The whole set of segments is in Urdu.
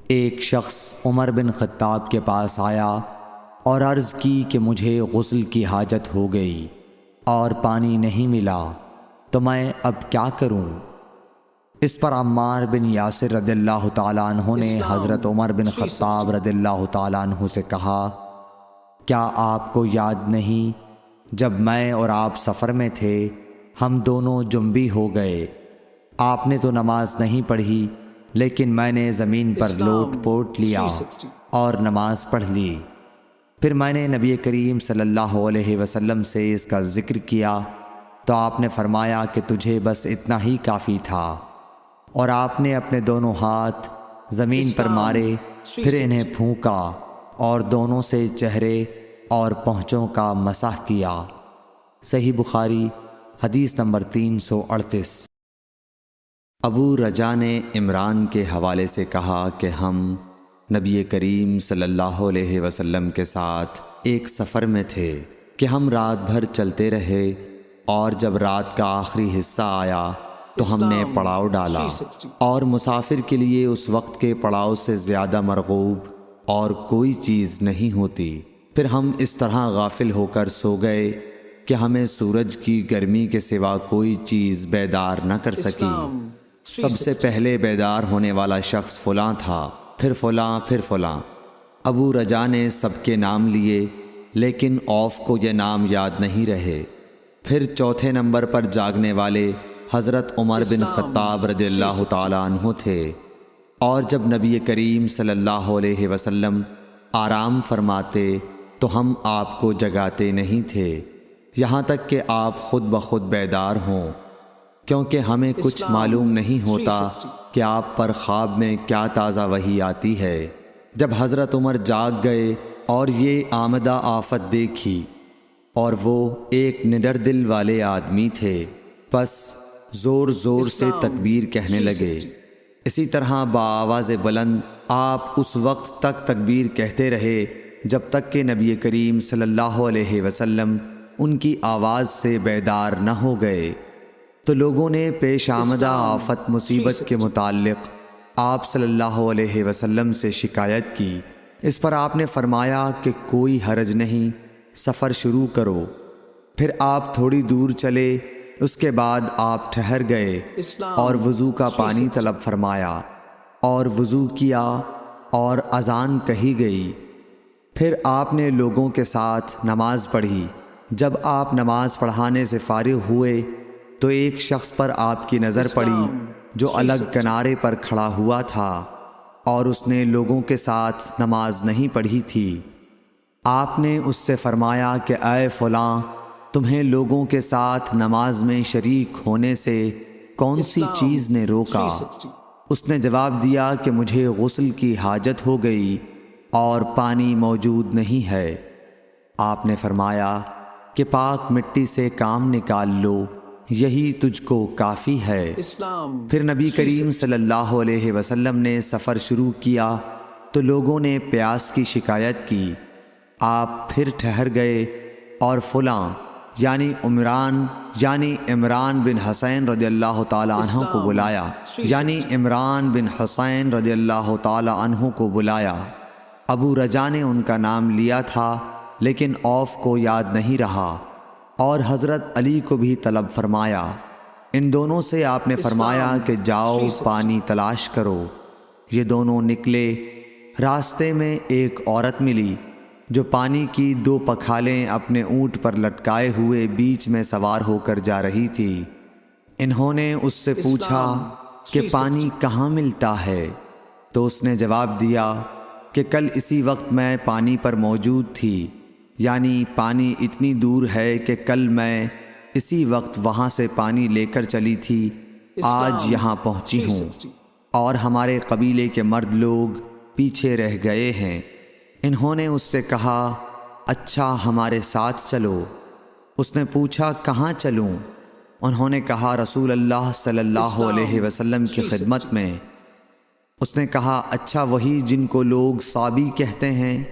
ایک شخص عمر بن خطاب کے پاس آیا اور عرض کی کہ مجھے غسل کی حاجت ہو گئی اور پانی نہیں ملا، تو میں اب کیا کروں؟ اس پر عمار بن یاسر رضی اللہ تعالیٰ عنہ نے حضرت عمر بن خطاب رضی اللہ تعالیٰ عنہ سے کہا، کیا آپ کو یاد نہیں جب میں اور آپ سفر میں تھے، ہم دونوں جنبی ہو گئے، آپ نے تو نماز نہیں پڑھی لیکن میں نے زمین پر لوٹ پوٹ لیا اور نماز پڑھ لی۔ پھر میں نے نبی کریم صلی اللہ علیہ وسلم سے اس کا ذکر کیا تو آپ نے فرمایا کہ تجھے بس اتنا ہی کافی تھا، اور آپ نے اپنے دونوں ہاتھ زمین پر مارے، پھر انہیں پھونکا اور دونوں سے چہرے اور پونچھوں کا مسح کیا۔ صحیح بخاری حدیث نمبر 338۔ ابو رجا نے عمران کے حوالے سے کہا کہ ہم نبی کریم صلی اللہ علیہ وسلم کے ساتھ ایک سفر میں تھے کہ ہم رات بھر چلتے رہے، اور جب رات کا آخری حصہ آیا تو ہم نے پڑاؤ ڈالا، اور مسافر کے لیے اس وقت کے پڑاؤ سے زیادہ مرغوب اور کوئی چیز نہیں ہوتی۔ پھر ہم اس طرح غافل ہو کر سو گئے کہ ہمیں سورج کی گرمی کے سوا کوئی چیز بیدار نہ کر سکی۔ سب سے پہلے بیدار ہونے والا شخص فلاں تھا، پھر فلاں، پھر فلاں۔ ابو رجا نے سب کے نام لیے لیکن اوف کو یہ نام یاد نہیں رہے۔ پھر چوتھے نمبر پر جاگنے والے حضرت عمر بن خطاب رضی اللہ تعالیٰ عنہ تھے، اور جب نبی کریم صلی اللہ علیہ وسلم آرام فرماتے تو ہم آپ کو جگاتے نہیں تھے یہاں تک کہ آپ خود بخود بیدار ہوں، کیونکہ ہمیں کچھ معلوم نہیں ہوتا کہ آپ پر خواب میں کیا تازہ وحی آتی ہے۔ جب حضرت عمر جاگ گئے اور یہ آمدہ آفت دیکھی، اور وہ ایک نڈر دل والے آدمی تھے، بس زور زور سے تکبیر کہنے لگے۔ اسی طرح بآواز بلند آپ اس وقت تک تکبیر کہتے رہے جب تک کہ نبی کریم صلی اللہ علیہ وسلم ان کی آواز سے بیدار نہ ہو گئے۔ تو لوگوں نے پیش آمدہ آفت مصیبت کے متعلق آپ صلی اللہ علیہ وسلم سے شکایت کی۔ اس پر آپ نے فرمایا کہ کوئی حرج نہیں، سفر شروع کرو۔ پھر آپ تھوڑی دور چلے، اس کے بعد آپ ٹھہر گئے اور وضو کا پانی طلب فرمایا، اور وضو کیا اور اذان کہی گئی۔ پھر آپ نے لوگوں کے ساتھ نماز پڑھی۔ جب آپ نماز پڑھانے سے فارغ ہوئے تو ایک شخص پر آپ کی نظر پڑی جو الگ کنارے پر کھڑا ہوا تھا، اور اس نے لوگوں کے ساتھ نماز نہیں پڑھی تھی۔ آپ نے اس سے فرمایا کہ اے فلاں، تمہیں لوگوں کے ساتھ نماز میں شریک ہونے سے کون سی چیز نے روکا؟ اس نے جواب دیا کہ مجھے غسل کی حاجت ہو گئی اور پانی موجود نہیں ہے۔ آپ نے فرمایا کہ پاک مٹی سے کام نکال لو، یہی تجھ کو کافی ہے۔ پھر نبی کریم صلی اللہ علیہ وسلم نے سفر شروع کیا تو لوگوں نے پیاس کی شکایت کی۔ آپ پھر ٹھہر گئے اور فلاں یعنی عمران بن حسین رضی اللہ تعالیٰ عنہ کو بلایا ابو رجا نے ان کا نام لیا تھا لیکن اوف کو یاد نہیں رہا، اور حضرت علی کو بھی طلب فرمایا۔ ان دونوں سے آپ نے فرمایا کہ جاؤ پانی تلاش کرو۔ یہ دونوں نکلے۔ راستے میں ایک عورت ملی جو پانی کی 2 پکھالیں اپنے اونٹ پر لٹکائے ہوئے بیچ میں سوار ہو کر جا رہی تھی۔ انہوں نے اس سے پوچھا کہ پانی کہاں ملتا ہے؟ تو اس نے جواب دیا کہ کل اسی وقت میں پانی پر موجود تھی، یعنی پانی اتنی دور ہے کہ کل میں اسی وقت وہاں سے پانی لے کر چلی تھی، آج یہاں پہنچی ہوں، اور ہمارے قبیلے کے مرد لوگ پیچھے رہ گئے ہیں۔ انہوں نے اس سے کہا اچھا ہمارے ساتھ چلو۔ اس نے پوچھا کہاں چلوں؟ انہوں نے کہا رسول اللہ صلی اللہ علیہ وسلم کی خدمت میں۔ اس نے کہا اچھا وہی جن کو لوگ صابی کہتے ہیں؟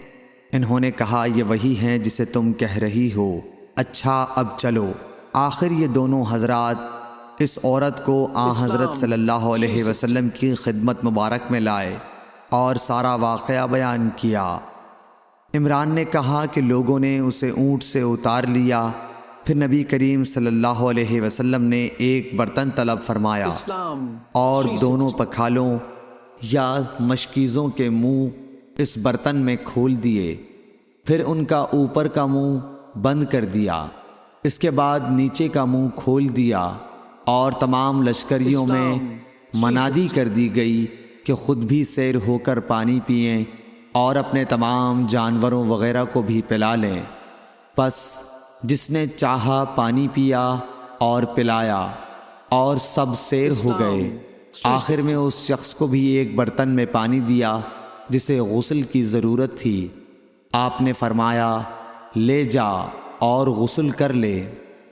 انہوں نے کہا یہ وہی ہیں جسے تم کہہ رہی ہو۔ اچھا اب چلو۔ آخر یہ دونوں حضرات اس عورت کو حضرت صلی اللہ علیہ وسلم کی خدمت مبارک میں لائے۔ اور سارا واقعہ بیان کیا۔ عمران نے کہا کہ لوگوں نے اسے اونٹ سے اتار لیا۔ پھر نبی کریم صلی اللہ علیہ وسلم نے ایک برتن طلب فرمایا اور دونوں پکھالوں یا مشکیزوں کے منہ اس برتن میں کھول دیے، پھر ان کا اوپر کا منہ بند کر دیا، اس کے بعد نیچے کا منہ کھول دیا، اور تمام لشکریوں میں منادی کر دی گئی کہ خود بھی سیر ہو کر پانی پئیں اور اپنے تمام جانوروں وغیرہ کو بھی پلا لیں۔ پس جس نے چاہا پانی پیا اور پلایا، اور سب سیر ہو گئے۔ آخر میں اس شخص کو بھی ایک برتن میں پانی دیا جسے غسل کی ضرورت تھی۔ آپ نے فرمایا، لے جا اور غسل کر لے۔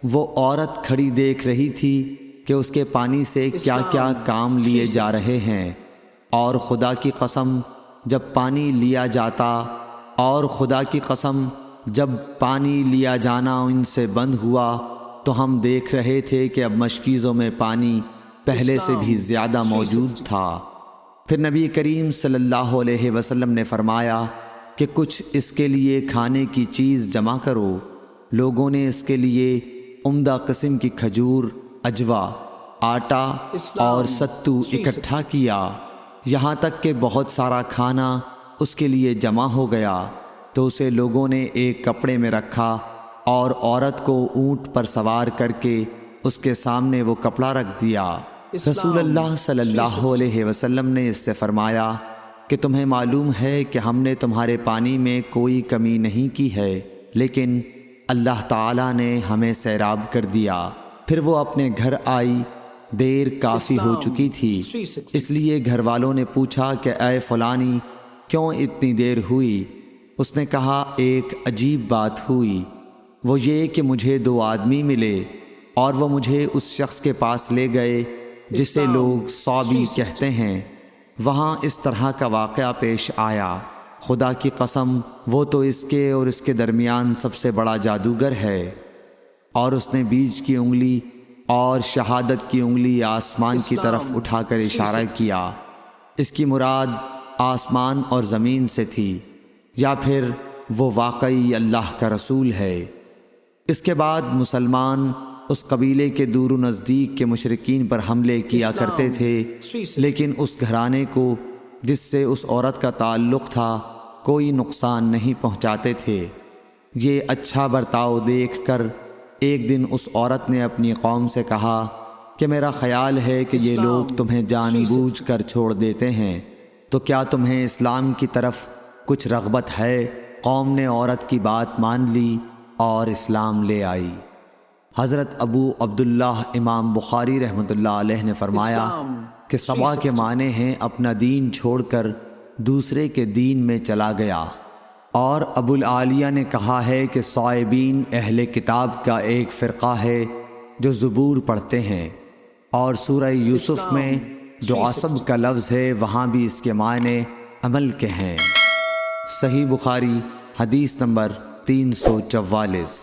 وہ عورت کھڑی دیکھ رہی تھی کہ اس کے پانی سے کیا کیا کام لیے جا رہے ہیں، اور خدا کی قسم جب پانی لیا جانا ان سے بند ہوا تو ہم دیکھ رہے تھے کہ اب مشکیزوں میں پانی پہلے سے بھی زیادہ موجود تھا۔ پھر نبی کریم صلی اللہ علیہ وسلم نے فرمایا کہ کچھ اس کے لیے کھانے کی چیز جمع کرو۔ لوگوں نے اس کے لیے عمدہ قسم کی کھجور، اجوا، آٹا اور ستو اکٹھا کیا، یہاں تک کہ بہت سارا کھانا اس کے لیے جمع ہو گیا، تو اسے لوگوں نے ایک کپڑے میں رکھا اور عورت کو اونٹ پر سوار کر کے اس کے سامنے وہ کپڑا رکھ دیا۔ رسول اللہ صلی اللہ علیہ وسلم نے اس سے فرمایا کہ تمہیں معلوم ہے کہ ہم نے تمہارے پانی میں کوئی کمی نہیں کی ہے، لیکن اللہ تعالیٰ نے ہمیں سیراب کر دیا۔ پھر وہ اپنے گھر آئی، دیر کافی ہو چکی تھی، اس لیے گھر والوں نے پوچھا کہ اے فلانی کیوں اتنی دیر ہوئی؟ اس نے کہا، ایک عجیب بات ہوئی، وہ یہ کہ مجھے 2 آدمی ملے اور وہ مجھے اس شخص کے پاس لے گئے جسے لوگ صابی کہتے ہیں۔ وہاں اس طرح کا واقعہ پیش آیا۔ خدا کی قسم وہ تو اس کے اور اس کے درمیان سب سے بڑا جادوگر ہے۔ اور اس نے بیچ کی انگلی اور شہادت کی انگلی آسمان کی طرف اٹھا کر اشارہ کیا۔ اس کی مراد آسمان اور زمین سے تھی، یا پھر وہ واقعی اللہ کا رسول ہے۔ اس کے بعد مسلمان اس قبیلے کے دور و نزدیک کے مشرکین پر حملے کیا کرتے تھے، لیکن اس گھرانے کو جس سے اس عورت کا تعلق تھا کوئی نقصان نہیں پہنچاتے تھے۔ یہ اچھا برتاؤ دیکھ کر ایک دن اس عورت نے اپنی قوم سے کہا کہ میرا خیال ہے کہ یہ لوگ تمہیں جان بوجھ کر چھوڑ دیتے ہیں، تو کیا تمہیں اسلام کی طرف کچھ رغبت ہے؟ قوم نے عورت کی بات مان لی اور اسلام لے آئی۔ حضرت ابو عبداللہ امام بخاری رحمۃ اللہ علیہ نے فرمایا کہ سبا کے معنی ہیں اپنا دین چھوڑ کر دوسرے کے دین میں چلا گیا۔ اور ابو العالیہ نے کہا ہے کہ صائبین اہل کتاب کا ایک فرقہ ہے جو زبور پڑھتے ہیں، اور سورہ یوسف میں جو عصب کا لفظ ہے وہاں بھی اس کے معنی عمل کے ہیں۔ صحیح بخاری حدیث نمبر 344۔